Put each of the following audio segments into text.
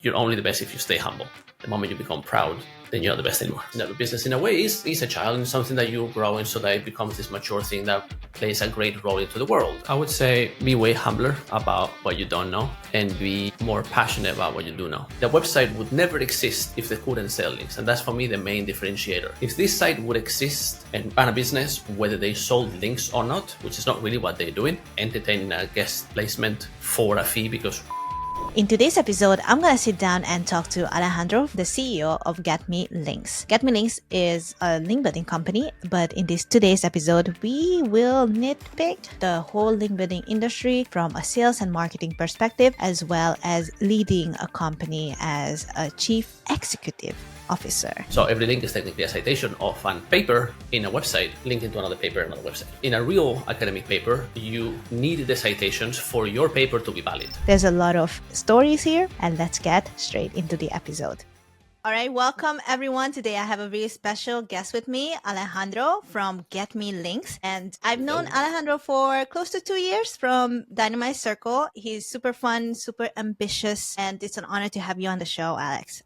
you're only the best if you stay humble. The moment you become proud, then you're not the best anymore. Now, the business, in a way, is a child and something that you're growing so that it becomes this mature thing that plays a great role into the world. I would say be way humbler about what you don't know and be more passionate about what you do know. The website would never exist if they couldn't sell links. And that's, for me, the main differentiator. If this site would exist and run a business, whether they sold links or not, which is not really what they're doing, entertaining a guest placement for a fee because... In today's episode, I'm going to sit down and talk to Alejandro, the CEO of Get Me Links. Get Me Links is a link building company, but in today's episode, we will nitpick the whole link building industry from a sales and marketing perspective, as well as leading a company as a chief executive officer. So every link is technically a citation of a paper in a website linking to another paper in another website. In a real academic paper, you need the citations for your paper to be valid. There's a lot of stories here, and let's get straight into the episode. All right, welcome everyone. Today I have a really special guest with me, Alejandro from Get Me Links. And I've known Alejandro for close to 2 years from Dynamite Circle. He's super fun, super ambitious, and it's an honor to have you on the show, Alex.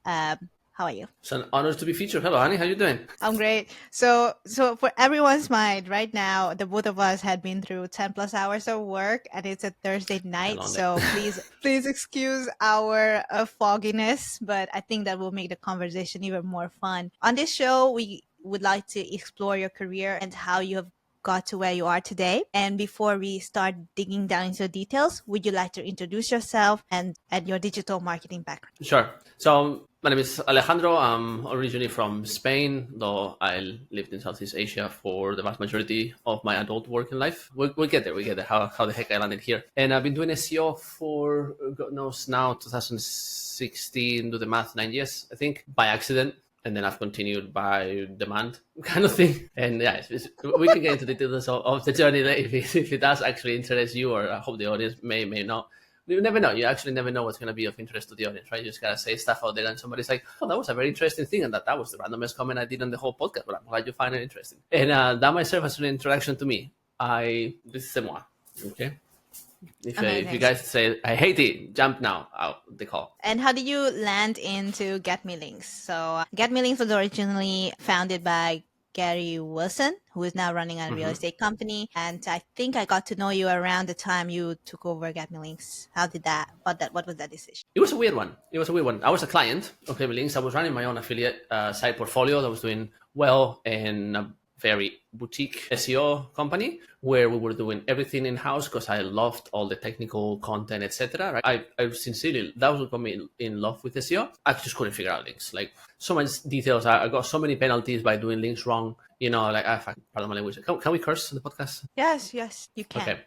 How are you? It's an honor to be featured. Hello, Annie. How you doing? I'm great. So for everyone's mind, right now, the both of us had been through 10 plus hours of work, and it's a Thursday night. So please excuse our fogginess, but I think that will make the conversation even more fun. On this show, we would like to explore your career and how you have got to where you are today. And before we start digging down into the details, would you like to introduce yourself and your digital marketing background? Sure. So my name is Alejandro. I'm originally from Spain, though I lived in Southeast Asia for the vast majority of my adult working life. We'll get there. How the heck I landed here. And I've been doing SEO for, God knows now, 2016, do the math, 9 years, I think, by accident. And then I've continued by demand kind of thing. And yeah, we can get into the details of the journey if it does actually interest you, or I hope the audience may not. You never know. You actually never know what's going to be of interest to the audience, right? You just got to say stuff out there and somebody's like, oh, that was a very interesting thing. And that was the randomest comment I did on the whole podcast, but I'm glad you find it interesting. And that might serve as an introduction to me. This is moi, okay? If you guys say, I hate it, jump now out the call. And how did you land into Get Me Links? So Get Me Links was originally founded by Gary Wilson, who is now running a real estate company. And I think I got to know you around the time you took over Get Me Links. What was that decision? It was a weird one. I was a client of Get Me Links. I was running my own affiliate site portfolio that was doing well in a very boutique SEO company where we were doing everything in-house because I loved all the technical content, etc. Right? I sincerely, that was what got me in love with SEO. I just couldn't figure out links. Like so much details. I got so many penalties by doing links wrong. You know, like pardon my language. Can we curse on the podcast? Yes, you can. Okay,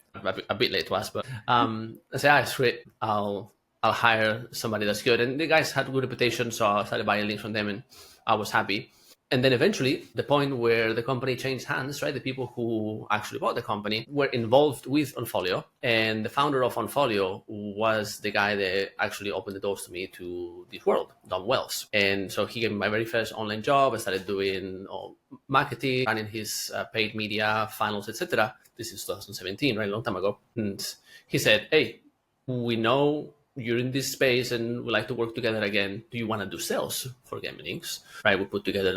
a bit late to us, but I said, screw it. I'll hire somebody that's good. And the guys had a good reputation, so I started buying links from them, and I was happy. And then eventually, the point where the company changed hands, right? The people who actually bought the company were involved with Onfolio. And the founder of Onfolio was the guy that actually opened the doors to me to this world, Don Wells. And so he gave me my very first online job. I started doing marketing, running his paid media, funnels, etc. This is 2017, right? A long time ago. And he said, hey, we know you're in this space and we like to work together again. Do you want to do sales for Get Me Links? Right? We put together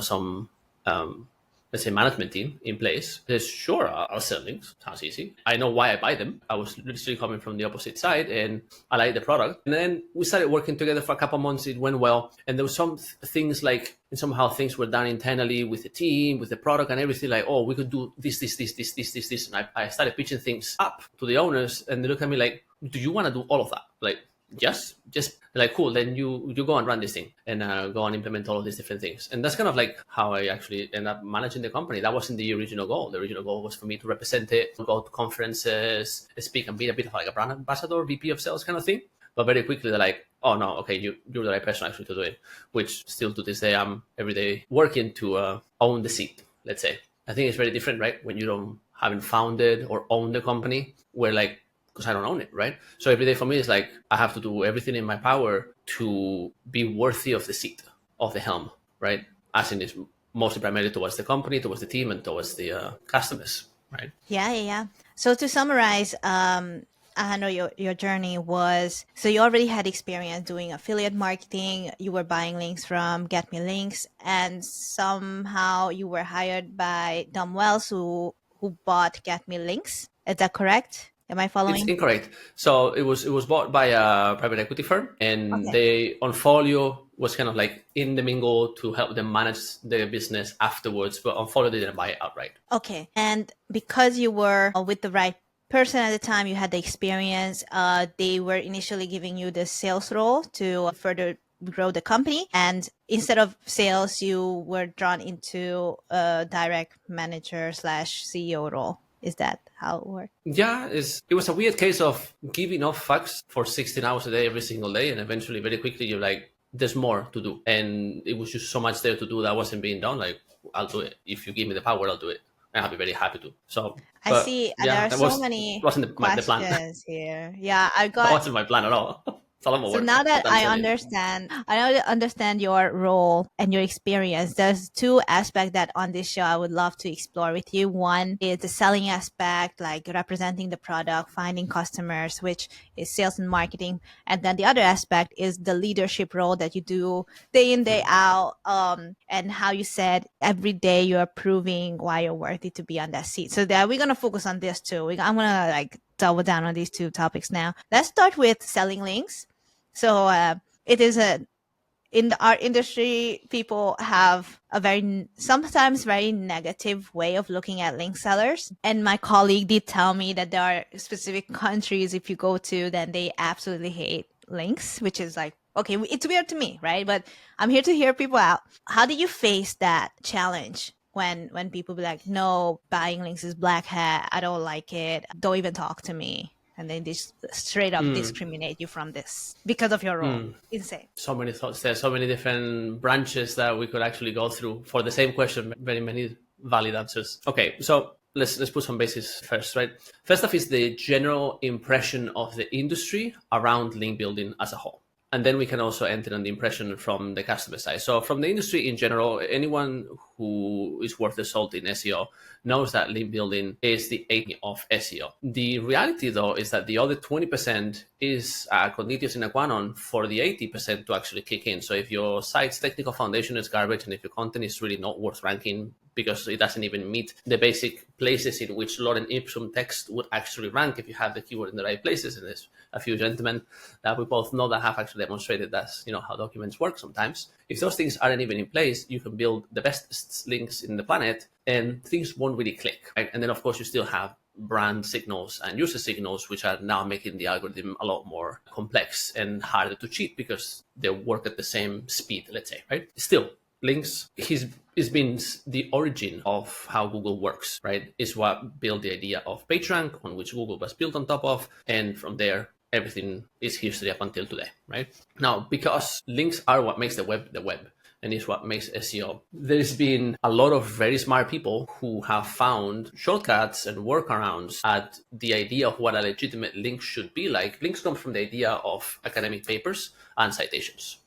some, let's say, management team in place. He says, sure, I'll sell links. Sounds easy. I know why I buy them. I was literally coming from the opposite side and I like the product. And then we started working together for a couple of months. It went well. And there were some things like, and somehow things were done internally with the team, with the product and everything like, oh, we could do this. And I started pitching things up to the owners and they look at me like, do you want to do all of that? Like, yes, just like, cool. Then you go and run this thing and go and implement all of these different things. And that's kind of like how I actually end up managing the company. That wasn't the original goal. The original goal was for me to represent it, go to conferences, speak and be a bit of like a brand ambassador, VP of sales kind of thing. But very quickly they're like, oh no, okay, you're the right person actually to do it, which still to this day, I'm every day working to own the seat, let's say. I think it's very different, right? When you haven't founded or owned the company, where like, because I don't own it, right? So every day for me is like, I have to do everything in my power to be worthy of the seat, of the helm, right? As in, it's mostly primarily towards the company, towards the team, and towards the customers, right? Yeah. So to summarize, I know your journey was, so you already had experience doing affiliate marketing. You were buying links from Get Me Links, and somehow you were hired by Dom Wells, who bought Get Me Links. Is that correct? Am I It's following? incorrect. So it was bought by a private equity firm, and Okay. they Onfolio was kind of like in the mingle to help them manage their business afterwards. But Onfolio didn't buy it outright. Okay. And because you were with the right person at the time, you had the experience, they were initially giving you the sales role to further grow the company. And instead of sales, you were drawn into a direct manager slash CEO role. Is that how it worked? Yeah, it was a weird case of giving off facts for 16 hours a day every single day, and eventually, very quickly, you're like, "There's more to do," and it was just so much there to do that wasn't being done. Like, I'll do it if you give me the power, I'll do it, and I'll be very happy to. So, I but see. There yeah, are that so was many wasn't the plan. questions here. Yeah, I That got. wasn't my plan at all. It's a lot more So work, now that but I'm telling you. I now understand your role and your experience. There's two aspects that on this show I would love to explore with you. One is the selling aspect, like representing the product, finding customers, which is sales and marketing. And then the other aspect is the leadership role that you do day in, day out. And how you said every day you are proving why you're worthy to be on that seat. So that we're gonna focus on this too. I'm gonna like double down on these two topics now. Let's start with selling links. So it is our industry, people have a sometimes very negative way of looking at link sellers. And my colleague did tell me that there are specific countries if you go to, then they absolutely hate links, which is like, okay, it's weird to me, right? But I'm here to hear people out. How did you face that challenge? When people be like, no, buying links is black hat, I don't like it, don't even talk to me, and then they just straight up discriminate you from this because of your role. Insane. So many thoughts there, so many different branches that we could actually go through for the same question. Very many valid answers. Okay, so let's put some bases first, right? First off is the general impression of the industry around link building as a whole. And then we can also enter on the impression from the customer side. So from the industry in general, anyone who is worth the salt in SEO knows that link building is the 80 of SEO. The reality, though, is that the other 20% is a condition sine qua non for the 80% to actually kick in. So if your site's technical foundation is garbage, and if your content is really not worth ranking because it doesn't even meet the basic places in which Lorem Ipsum text would actually rank if you have the keyword in the right places, and there's a few gentlemen that we both know that have actually demonstrated that's how documents work sometimes. If those things aren't even in place, you can build the best links in the planet and things won't really click, right? And then of course you still have brand signals and user signals, which are now making the algorithm a lot more complex and harder to cheat because they work at the same speed, let's say, right? Still, links has been the origin of how Google works, right? It's what built the idea of PageRank, on which Google was built on top of, and from there everything is history up until today, right? Now, because links are what makes the web, and is what makes SEO, there's been a lot of very smart people who have found shortcuts and workarounds at the idea of what a legitimate link should be like. Links come from the idea of academic papers and citations,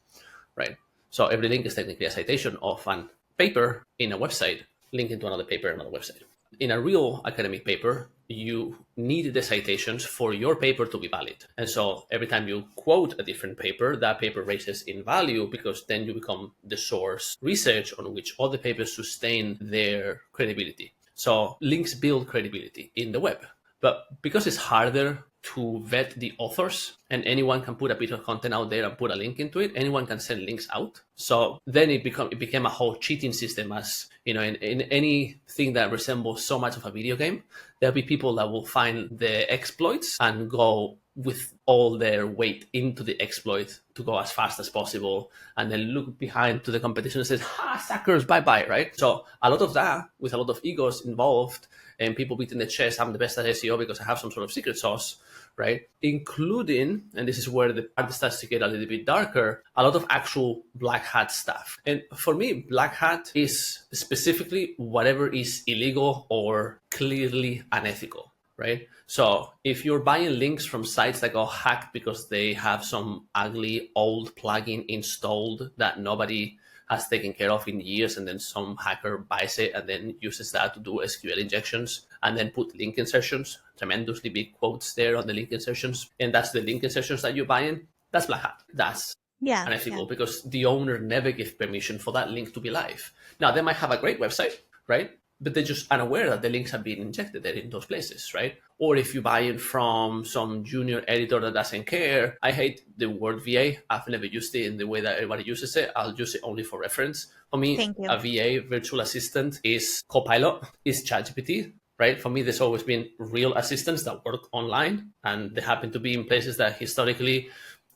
right? So every link is technically a citation of an paper in a website linking to another paper in another website. In a real academic paper, you need the citations for your paper to be valid. And so every time you quote a different paper, that paper raises in value because then you become the source research on which other papers sustain their credibility. So links build credibility in the web. But because it's harder to vet the authors, and anyone can put a bit of content out there and put a link into it, anyone can send links out. So then it became a whole cheating system. As in anything that resembles so much of a video game, there'll be people that will find the exploits and go with all their weight into the exploit to go as fast as possible, and then look behind to the competition and says, "Ha, suckers, bye-bye," right? So a lot of that, with a lot of egos involved, and people beating the chest, I'm the best at SEO because I have some sort of secret sauce, right? Including, and this is where the part starts to get a little bit darker, a lot of actual black hat stuff. And for me, black hat is specifically whatever is illegal or clearly unethical, right? So if you're buying links from sites that got hacked because they have some ugly old plugin installed that nobody has taken care of in years, and then some hacker buys it and then uses that to do SQL injections and then put link insertions, tremendously big quotes there on the link insertions, and that's the link insertions that you're buying, that's black hat. That's unethical because the owner never gave permission for that link to be live. Now, they might have a great website, right? But they're just unaware that the links have been injected there in those places, right? Or if you buy it from some junior editor that doesn't care, I hate the word VA. I've never used it in the way that everybody uses it. I'll use it only for reference. For me, a VA, virtual assistant, is Copilot, is ChatGPT, right? For me, there's always been real assistants that work online, and they happen to be in places that historically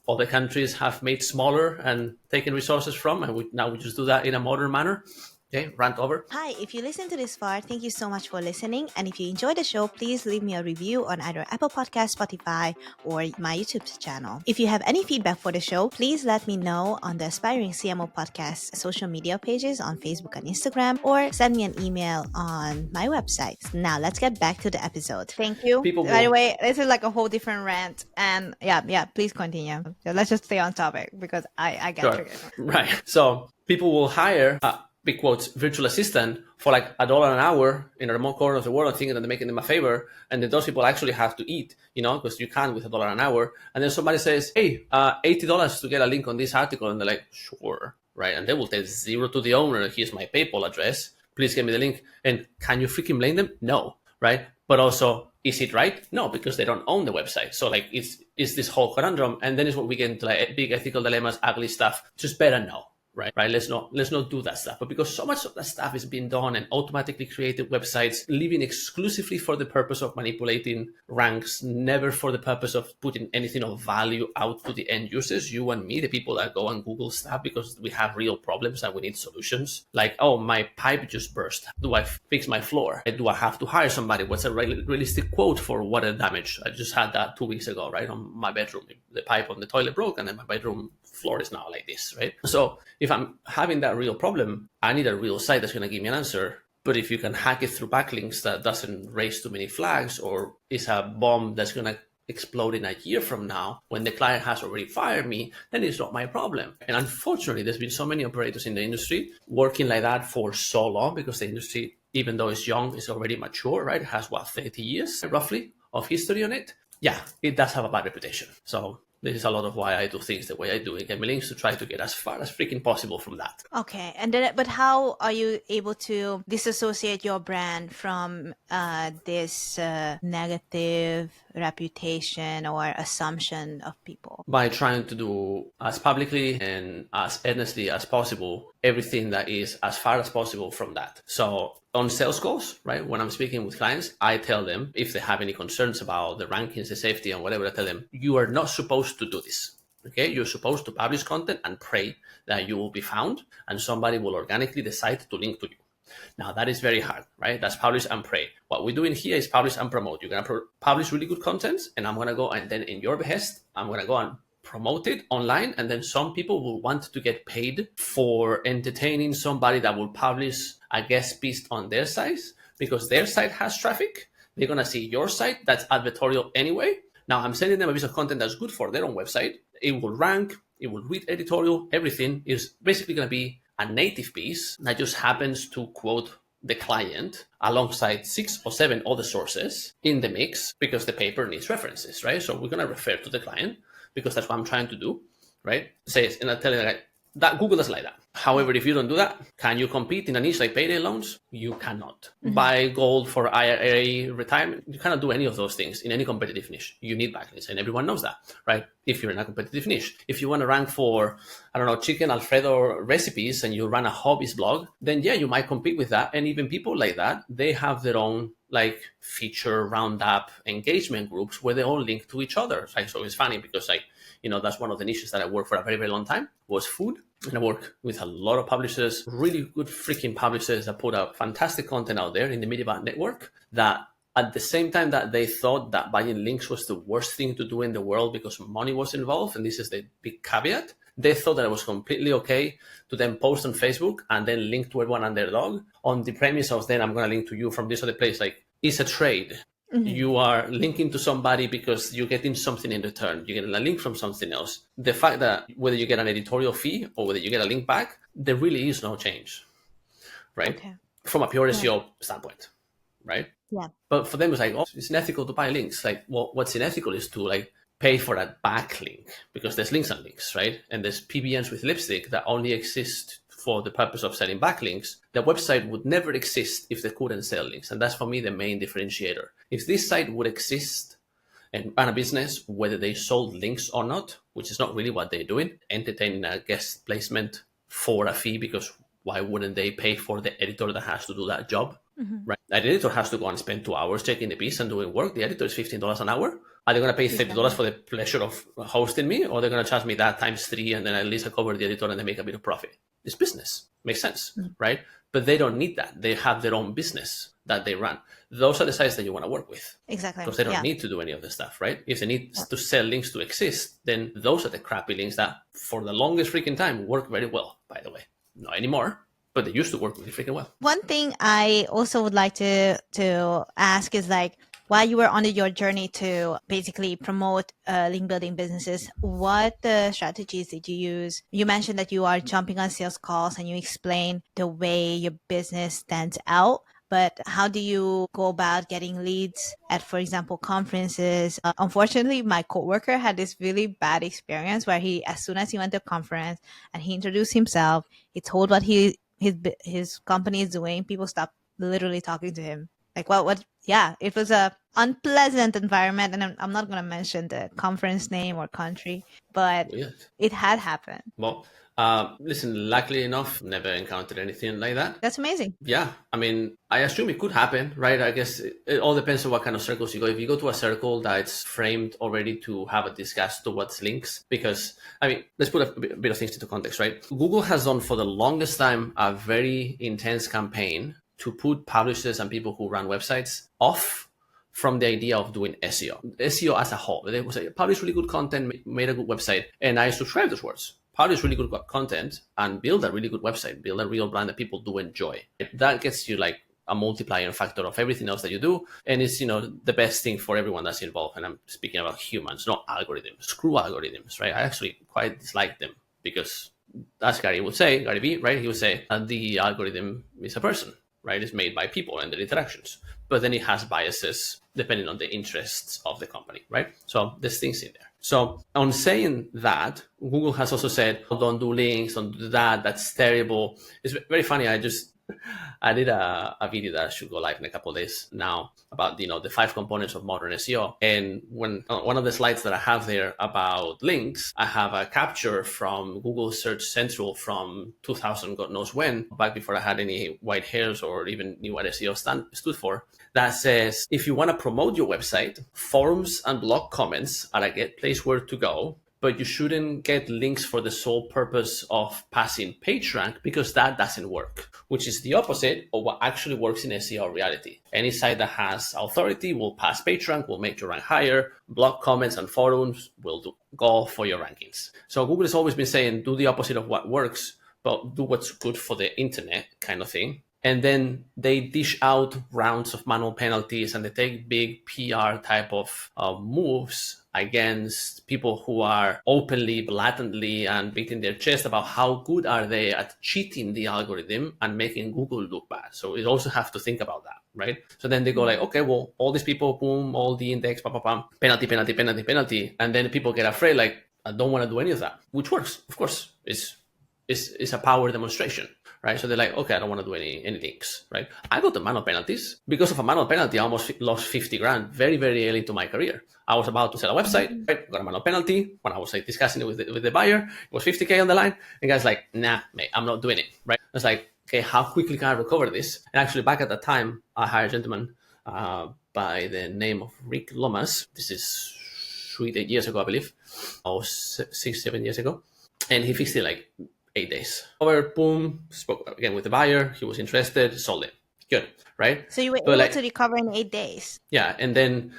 other countries have made smaller and taken resources from, and now we just do that in a modern manner. Okay, rant over. Hi, if you listen to this far, thank you so much for listening. And if you enjoyed the show, please leave me a review on either Apple Podcast, Spotify, or my YouTube channel. If you have any feedback for the show, please let me know on the Aspiring CMO Podcast social media pages on Facebook and Instagram, or send me an email on my website. Now, let's get back to the episode. Thank you. By the way, this is like a whole different rant. And yeah, please continue. So let's just stay on topic because I get triggered. Right. So people will hire big quotes, virtual assistant for like $1 an hour in a remote corner of the world, thinking that they're making them a favor. And then those people actually have to eat, because you can't with $1 an hour. And then somebody says, hey, $80 to get a link on this article. And they're like, sure, right? And they will tell zero to the owner. Here's my PayPal address. Please give me the link. And can you freaking blame them? No, right? But also, is it right? No, because they don't own the website. So like, it's this whole conundrum. And then it's what we get into like big ethical dilemmas, ugly stuff. Just better know. Right. Let's not do that stuff. But because so much of that stuff is being done and automatically created websites, living exclusively for the purpose of manipulating ranks, never for the purpose of putting anything of value out to the end users, you and me, the people that go and Google stuff because we have real problems and we need solutions. Like, oh, my pipe just burst. Do I fix my floor? Do I have to hire somebody? What's a realistic quote for water damage? I just had that 2 weeks ago, right? On my bedroom, the pipe on the toilet broke, and then my bedroom floor is now like this, right? So if I'm having that real problem, I need a real site that's going to give me an answer. But if you can hack it through backlinks that doesn't raise too many flags, or is a bomb that's going to explode in a year from now when the client has already fired me, then it's not my problem. And unfortunately, there's been so many operators in the industry working like that for so long, because the industry, even though it's young, is already mature, right? It has 30 years roughly of history on it. Yeah, it does have a bad reputation. So this is a lot of why I do things the way I do. Get me links to try to get as far as freaking possible from that. Okay, and then, but how are you able to disassociate your brand from this negative reputation or assumption of people? By trying to do as publicly and as earnestly as possible everything that is as far as possible from that. So on sales calls, right, when I'm speaking with clients, I tell them if they have any concerns about the rankings, the safety, and whatever, I tell them, you are not supposed to do this. Okay, you're supposed to publish content and pray that you will be found and somebody will organically decide to link to you. Now, that is very hard, right? That's publish and pray. What we're doing here is publish and promote. You're going to publish really good content, and I'm going to go, and then in your behest, I'm going to go and promote it online. And then some people will want to get paid for entertaining somebody that will publish a guest piece on their site because their site has traffic. They're going to see your site that's advertorial anyway. Now, I'm sending them a piece of content that's good for their own website. It will rank, it will read editorial, everything is basically going to be a native piece that just happens to quote the client alongside 6 or 7 other sources in the mix because the paper needs references, right? So we're going to refer to the client because that's what I'm trying to do, right? Says, and I tell you that Google does like that. However, if you don't do that, can you compete in a niche like payday loans? You cannot. Buy gold for IRA retirement. You cannot do any of those things in any competitive niche. You need backlinks, and everyone knows that, right? If you're in a competitive niche. If you want to rank for, chicken Alfredo recipes and you run a hobbies blog, then yeah, you might compete with that. And even people like that, they have their own feature roundup engagement groups where they all link to each other. So it's funny because that's one of the niches that I worked for a very, very long time was food. And I work with a lot of publishers, really good freaking publishers that put out fantastic content out there in the Mediabot network that at the same time that they thought that buying links was the worst thing to do in the world because money was involved. And this is the big caveat. They thought that it was completely okay to then post on Facebook and then link to everyone and their dog on the premise of then I'm going to link to you from this other place. It's a trade. You are linking to somebody because you're getting something in return. You're getting a link from something else. The fact that whether you get an editorial fee or whether you get a link back, there really is no change, right? Okay. From a pure Yeah. SEO standpoint, right? Yeah. But for them, it's like, oh, it's unethical to buy links. Like, well, what's unethical is to like pay for a backlink because there's links and links, right? And there's PBNs with lipstick that only exist for the purpose of selling backlinks. The website would never exist if they couldn't sell links. And that's for me the main differentiator. If this site would exist and run a business, whether they sold links or not, which is not really what they're doing, entertaining a guest placement for a fee, because why wouldn't they pay for the editor that has to do that job? Right? The editor has to go and spend 2 hours checking the piece and doing work. The editor is $15 an hour. Are they going to pay $30 for the pleasure of hosting me, or they're going to charge me that times 3 and then at least I cover the editor and they make a bit of profit? It's business. Makes sense, right? But they don't need that. They have their own business that they run. Those are the sites that you want to work with. Exactly. Because they don't need to do any of the stuff, right? If they need to sell links to exist, then those are the crappy links that for the longest freaking time work very well, by the way. Not anymore, but they used to work really freaking well. One thing I also would like to ask is like, while you were on your journey to basically promote link building businesses, what strategies did you use? You mentioned that you are jumping on sales calls and you explain the way your business stands out. But how do you go about getting leads at, for example, conferences? Unfortunately, my coworker had this really bad experience where as soon as he went to a conference and he introduced himself, he told what his company is doing, people stopped literally talking to him. Like, what? Yeah, it was a unpleasant environment, and I'm not going to mention the conference name or country, but it had happened. Well, listen, luckily enough, never encountered anything like that. That's amazing. Yeah, I mean, I assume it could happen, right? I guess it all depends on what kind of circles you go. If you go to a circle that's framed already to have a discuss towards links, because, I mean, let's put a bit of things into context, right? Google has done for the longest time a very intense campaign to put publishers and people who run websites off from the idea of doing SEO. SEO as a whole. They would say, publish really good content, made a good website. And I subscribe to those words. Publish really good content and build a really good website, build a real brand that people do enjoy. That gets you like a multiplier factor of everything else that you do. And it's, the best thing for everyone that's involved. And I'm speaking about humans, not algorithms. Screw algorithms, right? I actually quite dislike them because, as Gary would say, Gary Vee, right? He would say, the algorithm is a person, right? It's made by people and their interactions. But then it has biases depending on the interests of the company, right? So there's things in there. So on saying that, Google has also said, don't do links, don't do that, that's terrible. It's very funny. I did a video that should go live in a couple of days now about, the 5 components of modern SEO. And when one of the slides that I have there about links, I have a capture from Google Search Central from 2000, God knows when, back before I had any white hairs or even knew what SEO stood for, that says, if you want to promote your website, forums and blog comments are a good place where to go, but you shouldn't get links for the sole purpose of passing PageRank because that doesn't work, which is the opposite of what actually works in SEO reality. Any site that has authority will pass PageRank, will make your rank higher. Blog comments and forums will go for your rankings. So Google has always been saying, do the opposite of what works, but do what's good for the internet kind of thing. And then they dish out rounds of manual penalties and they take big PR type of moves against people who are openly, blatantly, and beating their chest about how good are they at cheating the algorithm and making Google look bad. So you also have to think about that, right? So then they go like, okay, well, all these people, boom, all the index, penalty, penalty, penalty, penalty. And then people get afraid, like, I don't want to do any of that, which works, of course. It's a power demonstration. Right, so they're like, okay, I don't want to do any links, right? I got the manual penalties. Because of a manual penalty, I almost lost 50 grand very, very early into my career. I was about to sell a website, right? Got a manual penalty. When I was like discussing it with the buyer, it was 50K on the line. And the guy's like, nah, mate, I'm not doing it, right? I was like, okay, how quickly can I recover this? And actually back at that time, I hired a gentleman by the name of Rick Lomas. This is 8 years ago, I believe, or 6-7 years ago. And he fixed it like 8 days. Over, boom, spoke again with the buyer. He was interested, sold it. Good, right? So you were able to recover in 8 days. Yeah, and then,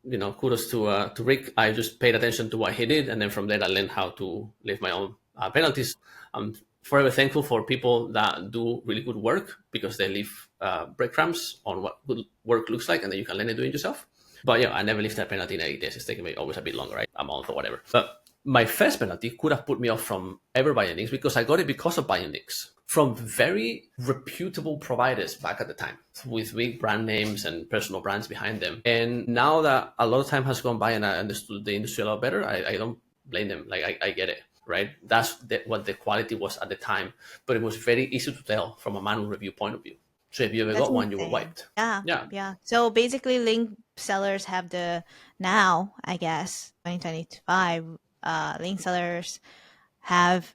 kudos to Rick. I just paid attention to what he did, and then from there I learned how to leave my own penalties. I'm forever thankful for people that do really good work because they leave breadcrumbs on what good work looks like, and then you can learn to do it yourself. But yeah, I never lifted a penalty in 8 days. It's taking me always a bit longer, right? A month or whatever. But my first penalty could have put me off from ever buying links because I got it because of buying links from very reputable providers back at the time with big brand names and personal brands behind them. And now that a lot of time has gone by and I understood the industry a lot better, I don't blame them. Like I get it, right? That's what the quality was at the time, but it was very easy to tell from a manual review point of view. So if you ever That's got one, you were insane. wiped. Yeah. So basically, link sellers have now, I guess, 2025, link sellers have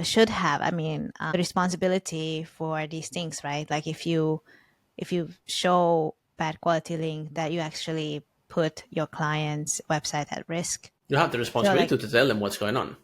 should have, the responsibility for these things, right? Like if you show bad quality link, that you actually put your client's website at risk. You have the So responsibility to tell them what's going on,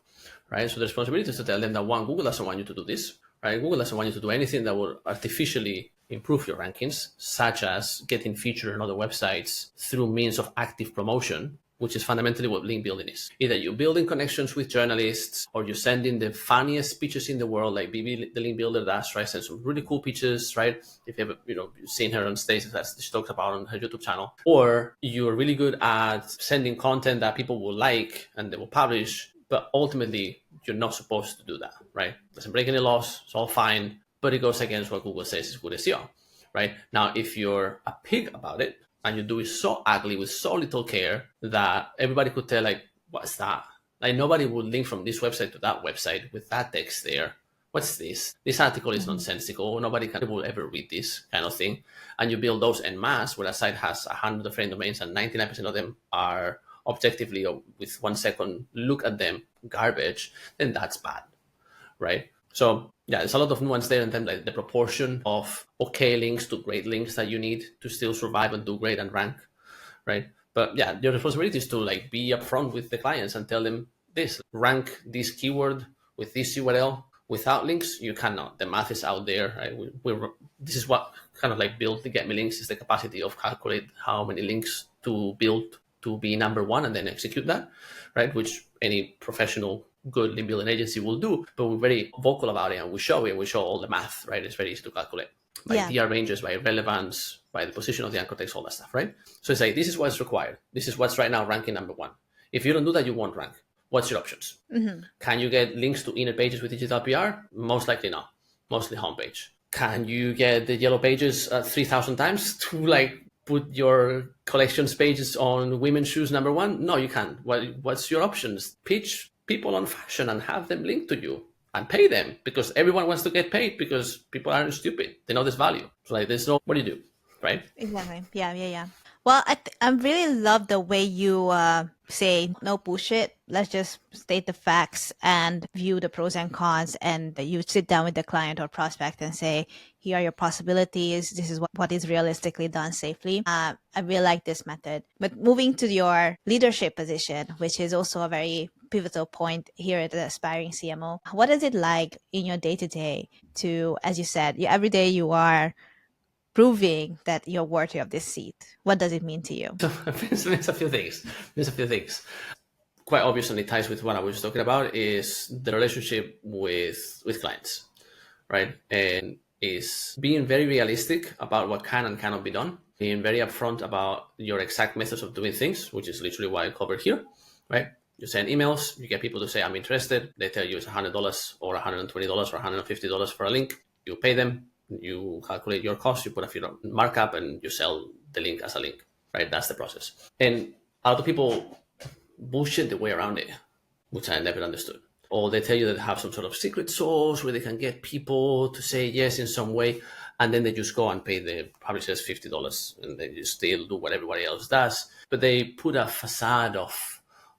right? So the responsibility is to tell them that one, Google doesn't want you to do this, right? Google doesn't want you to do anything that will artificially improve your rankings, such as getting featured on other websites through means of active promotion, which is fundamentally what link building is. Either you're building connections with journalists or you're sending the funniest speeches in the world, like BB, the link builder does, right? Send some really cool pitches, right? If you ever, you've seen her on stage, as she talks about on her YouTube channel. Or you're really good at sending content that people will like and they will publish, but ultimately you're not supposed to do that, right? It doesn't break any laws, it's all fine, but it goes against what Google says is good SEO, right? Now, if you're a pig about it, and you do it so ugly with so little care that everybody could tell, like, what's that? Like, nobody would link from this website to that website with that text there. What's this? This article is nonsensical. Nobody will ever read this kind of thing. And you build those en masse where a site has 100 different domains and 99% of them are objectively, or with 1 second look at them, garbage, then that's bad, right? So yeah, there's a lot of nuance there in terms like the proportion of okay links to great links that you need to still survive and do great and rank, right? But yeah, your responsibility is to like be upfront with the clients and tell them this, rank this keyword with this URL. Without links, you cannot. The math is out there, right? This is what kind of like build the Get Me Links is the capacity of calculate how many links to build to be number one and then execute that, right? Which any professional good link building agency will do, but we're very vocal about it and we show all the math, right? It's very easy to calculate by DR ranges, by relevance, by the position of the anchor text, all that stuff, right? So it's like, this is what's required. This is what's right now ranking number one. If you don't do that, you won't rank. What's your options? Can you get links to inner pages with digital PR? Most likely not. Mostly homepage. Can you get the yellow pages 3,000 times to like put your collections pages on women's shoes number one? No, you can't. What's your options? Pitch people on fashion and have them link to you and pay them, because everyone wants to get paid because people aren't stupid. They know there's value. So like, there's no, what do you do, right? Exactly. Yeah. Well, I really love the way you say no bullshit. Let's just state the facts and view the pros and cons. And you sit down with the client or prospect and say, here are your possibilities. This is what is realistically done safely. I really like this method. But moving to your leadership position, which is also a very pivotal point here at the Aspiring CMO. What is it like in your day-to-day to, as you said, every day you are proving that you're worthy of this seat? What does it mean to you? So there's a few things. Quite obviously ties with what I was talking about is the relationship with clients, right? And is being very realistic about what can and cannot be done, being very upfront about your exact methods of doing things, which is literally what I covered here, right? You send emails, you get people to say, I'm interested. They tell you it's $100 or $120 or $150 for a link. You pay them. You calculate your cost, you put a few markup, and you sell the link as a link, right? That's the process. And a lot of people bullshit the way around it, which I never understood. Or they tell you that they have some sort of secret sauce where they can get people to say yes in some way, and then they just go and pay the publishers $50, and they just still do what everybody else does. But they put a facade of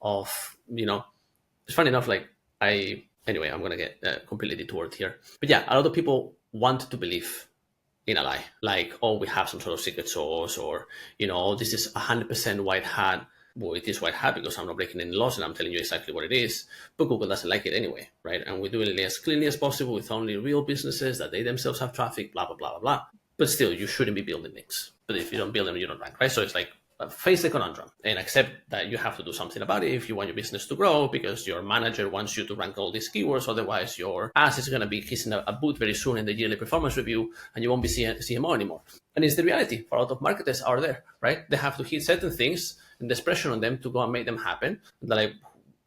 it's funny enough, anyway, I'm going to get completely detoured here. But yeah, a lot of people want to believe in a lie, like, oh, we have some sort of secret sauce, or, this is 100% white hat. Well, it is white hat because I'm not breaking any laws and I'm telling you exactly what it is, but Google doesn't like it anyway, right? And we do it as cleanly as possible with only real businesses that they themselves have traffic, blah, blah, blah, blah, blah. But still, you shouldn't be building links. But if you don't build them, you don't rank, right? So it's like, face the conundrum and accept that you have to do something about it if you want your business to grow, because your manager wants you to rank all these keywords. Otherwise, your ass is going to be kissing a boot very soon in the yearly performance review, and you won't be seeing CMO anymore. And it's the reality for a lot of marketers out there, right? They have to hit certain things, and there's pressure on them to go and make them happen. They're like,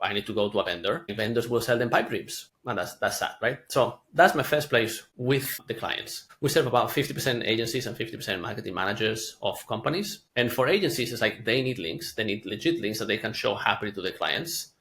I need to go to a vendor. Vendors will sell them pipe dreams. And that's sad, right? So that's my first place with the clients. We serve about 50% agencies and 50% marketing managers of companies. And for agencies, it's like they need links. They need legit links that they can show happily to their clients,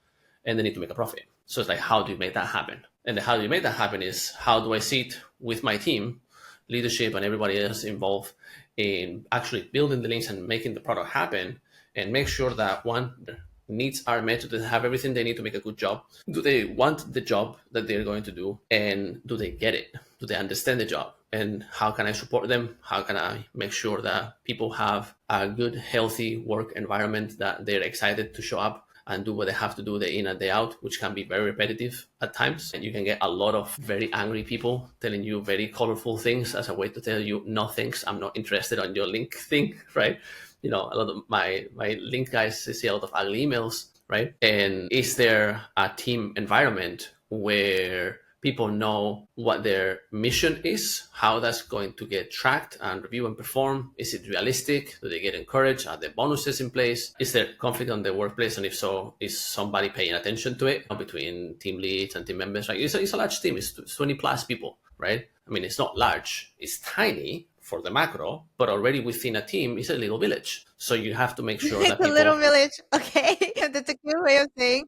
and they need to make a profit. So it's like, how do you make that happen? And the how do you make that happen is, how do I sit with my team, leadership, and everybody else involved in actually building the links and making the product happen, and make sure that one, needs are met, to have everything they need to make a good job. Do they want the job that they're going to do? And do they get it? Do they understand the job? And how can I support them? How can I make sure that people have a good, healthy work environment, that they're excited to show up and do what they have to do day in and day out, which can be very repetitive at times. And you can get a lot of very angry people telling you very colorful things as a way to tell you, no thanks, I'm not interested on your link thing, right? A lot of my link guys see a lot of ugly emails, right? And is there a team environment where people know what their mission is, how that's going to get tracked and reviewed and performed? Is it realistic? Do they get encouraged? Are there bonuses in place? Is there conflict on the workplace? And if so, is somebody paying attention to it between team leads and team members? Right? It's a large team. It's 20 plus people, right? I mean, it's not large. It's tiny for the macro, but already within a team is a little village. So you have to make sure that It's a little village. Okay, that's a good way of saying.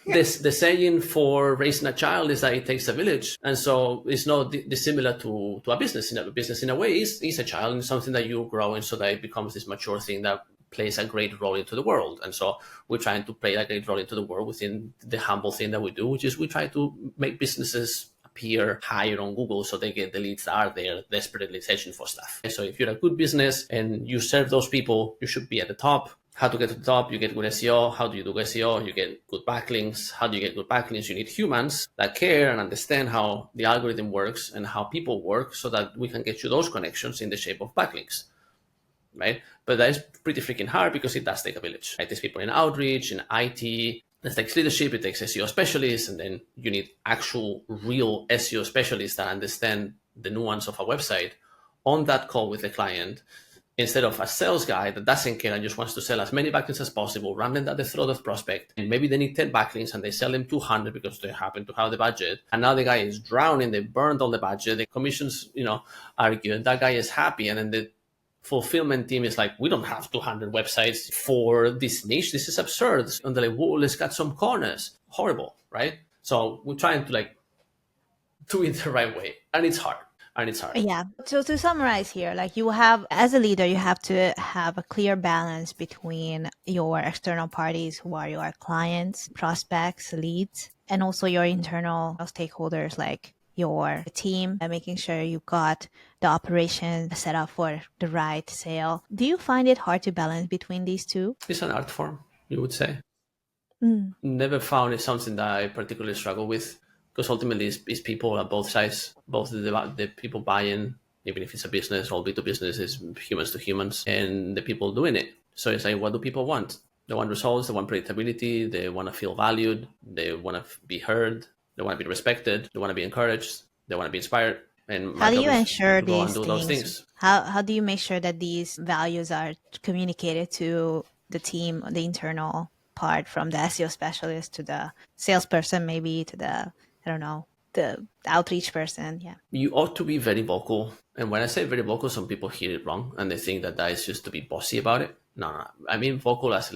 The saying for raising a child is that it takes a village. And so it's not dissimilar to a business. A business, in a way, is a child, and something that you grow in so that it becomes this mature thing that plays a great role into the world. And so we're trying to play a great role into the world within the humble thing that we do, which is we try to make businesses appear higher on Google so they get the leads that are there desperately searching for stuff. So if you're a good business and you serve those people, you should be at the top. How to get to the top? You get good SEO. How do you do SEO? You get good backlinks. How do you get good backlinks? You need humans that care and understand how the algorithm works and how people work, so that we can get you those connections in the shape of backlinks, right? But that is pretty freaking hard, because it does take a village, right? There's people in outreach, in IT. It takes leadership, it takes SEO specialists, and then you need actual real SEO specialists that understand the nuance of a website on that call with the client, instead of a sales guy that doesn't care and just wants to sell as many backlinks as possible, run them at the throat of prospect. And maybe they need 10 backlinks and they sell them 200 because they happen to have the budget. And now the guy is drowning, they burned all the budget, the commissions, are good, that guy is happy. And then the fulfillment team is like, we don't have 200 websites for this niche. This is absurd. And they're like, whoa, let's cut some corners. Horrible, right? So we're trying to do it the right way. And it's hard. Yeah. So to summarize here, you have, as a leader, you have to have a clear balance between your external parties, who are your clients, prospects, leads, and also your internal stakeholders, like your team, and making sure you got the operation set up for the right sale. Do you find it hard to balance between these two? It's an art form, you would say. Never found it something that I particularly struggle with, because ultimately it's people on both sides, both the people buying, even if it's a business or B2B business, is humans to humans, and the people doing it. So it's like, what do people want? They want results, they want predictability, they want to feel valued, they want to be heard, they want to be respected, they want to be encouraged, they want to be inspired. And how do you ensure these things? How do you make sure that these values are communicated to the team, the internal part, from the SEO specialist to the salesperson, maybe to the, the outreach person? Yeah. You ought to be very vocal. And when I say very vocal, some people hear it wrong and they think that is just to be bossy about it. No. I mean vocal as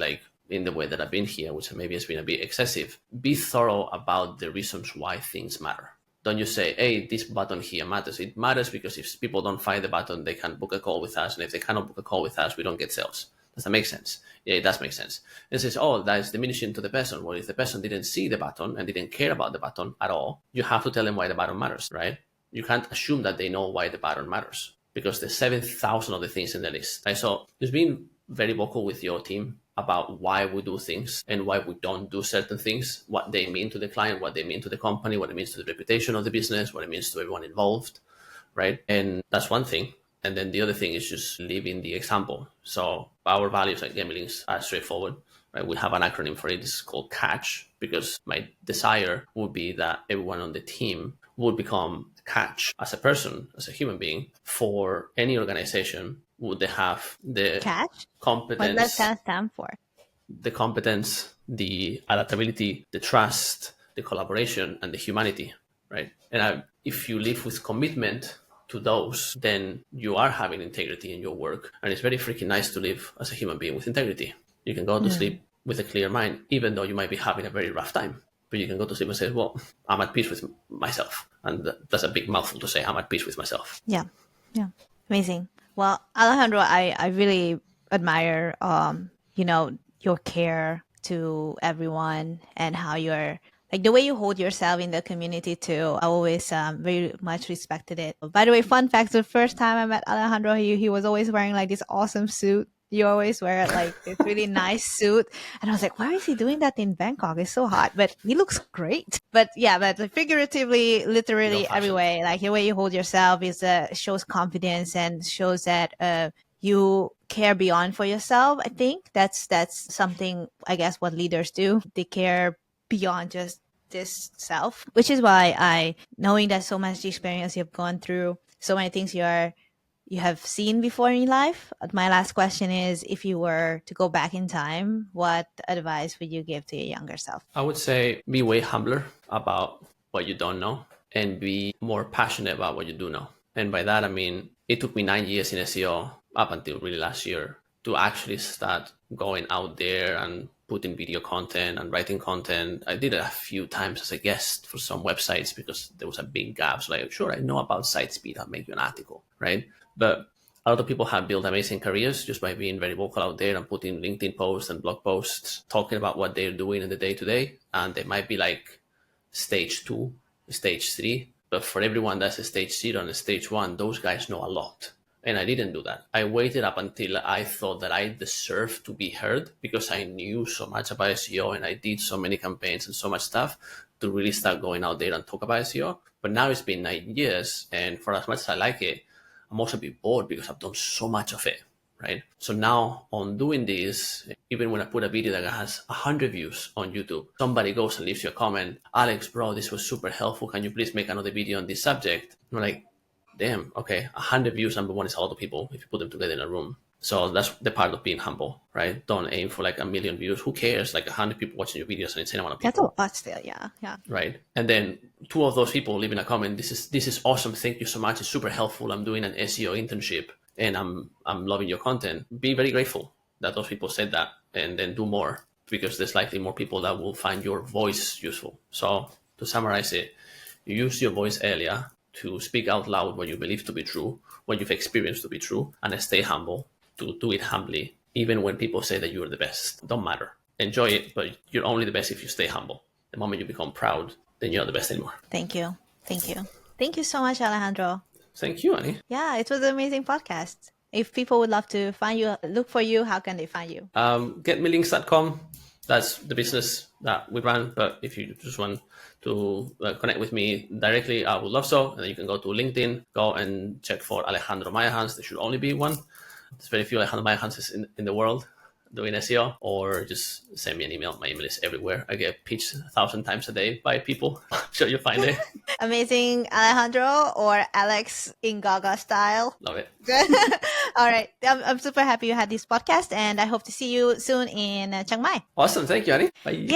in the way that I've been here, which maybe has been a bit excessive. Be thorough about the reasons why things matter. Don't you say, hey, this button here matters. It matters because if people don't find the button, they can book a call with us. And if they cannot book a call with us, we don't get sales. Does that make sense? Yeah, it does make sense. It says, oh, that is diminishing to the person. Well, if the person didn't see the button and didn't care about the button at all, you have to tell them why the button matters, right? You can't assume that they know why the button matters, because there's 7,000 other things in the list. Right? So just being very vocal with your team about why we do things and why we don't do certain things, what they mean to the client, what they mean to the company, what it means to the reputation of the business, what it means to everyone involved, right? And that's one thing. And then the other thing is just living the example. So our values at Gamelinks are straightforward. Right? We have an acronym for it. It's called CATCH, because my desire would be that everyone on the team would become CATCH as a person, as a human being. For any organization, would they have the Catch? What does competence, that stand for? the adaptability, the trust, the collaboration, and the humanity, right? And if you live with commitment to those, then you are having integrity in your work. And it's very freaking nice to live as a human being with integrity. You can go to sleep with a clear mind, even though you might be having a very rough time. But you can go to sleep and say, well, I'm at peace with myself. And that's a big mouthful to say, I'm at peace with myself. Yeah. Yeah. Amazing. Well, Alejandro, I really admire, your care to everyone and how you're like the way you hold yourself in the community too. I always very much respected it. By the way, fun fact, the first time I met Alejandro, he was always wearing like this awesome suit. You always wear like this really nice suit. And I was like, why is he doing that in Bangkok? It's so hot, but he looks great. But yeah, but like, figuratively, literally every way, like the way you hold yourself is shows confidence and shows that you care beyond for yourself. I think that's something, I guess, what leaders do. They care beyond just this self, which is why knowing that so much experience you've gone through, so many things you have seen before in life. My last question is, if you were to go back in time, what advice would you give to your younger self? I would say be way humbler about what you don't know and be more passionate about what you do know. And by that, I mean, it took me 9 years in SEO up until really last year to actually start going out there and putting video content and writing content. I did it a few times as a guest for some websites because there was a big gap. So like, sure, I know about site speed. I'll make you an article, right? But a lot of people have built amazing careers just by being very vocal out there and putting LinkedIn posts and blog posts, talking about what they're doing in the day-to-day. And they might be like stage 2, stage 3. But for everyone that's a stage 0 and a stage 1, those guys know a lot. And I didn't do that. I waited up until I thought that I deserved to be heard because I knew so much about SEO and I did so many campaigns and so much stuff to really start going out there and talk about SEO. But now it's been 9 years, and for as much as I like it, I'm also a bit bored because I've done so much of it, right? So now on doing this, even when I put a video that has 100 views on YouTube, somebody goes and leaves you a comment, Alex, bro, this was super helpful. Can you please make another video on this subject? I'm like, damn, okay, 100 views, number one, is a lot of people if you put them together in a room. So that's the part of being humble, right? Don't aim for like 1 million views. Who cares? Like 100 people watching your videos and it's insane amount of people. That's a lot still, yeah. Right. And then 2 of those people leave in a comment, this is awesome. Thank you so much. It's super helpful. I'm doing an SEO internship and I'm loving your content. Be very grateful that those people said that, and then do more, because there's likely more people that will find your voice useful. So to summarize it, you use your voice earlier to speak out loud what you believe to be true, what you've experienced to be true, and stay humble, to do it humbly, even when people say that you're the best. Don't matter. Enjoy it, but you're only the best if you stay humble. The moment you become proud, then you're not the best anymore. Thank you. Thank you so much, Alejandro. Thank you, Annie. Yeah, it was an amazing podcast. If people would love to find you, look for you, how can they find you? Getmelinks.com. That's the business that we run. But if you just want to connect with me directly, I would love so. And then you can go to LinkedIn, go and check for Alejandro Meyerhans. There should only be one. There's very few Alejandro Meyerhans in the world doing SEO, or just send me an email. My email is everywhere. I get pitched 1,000 times a day by people. I'm sure you'll find it. Amazing, Alejandro, or Alex in Gaga style. Love it. All right. I'm super happy you had this podcast, and I hope to see you soon in Chiang Mai. Awesome. Thank you, Annie. Bye.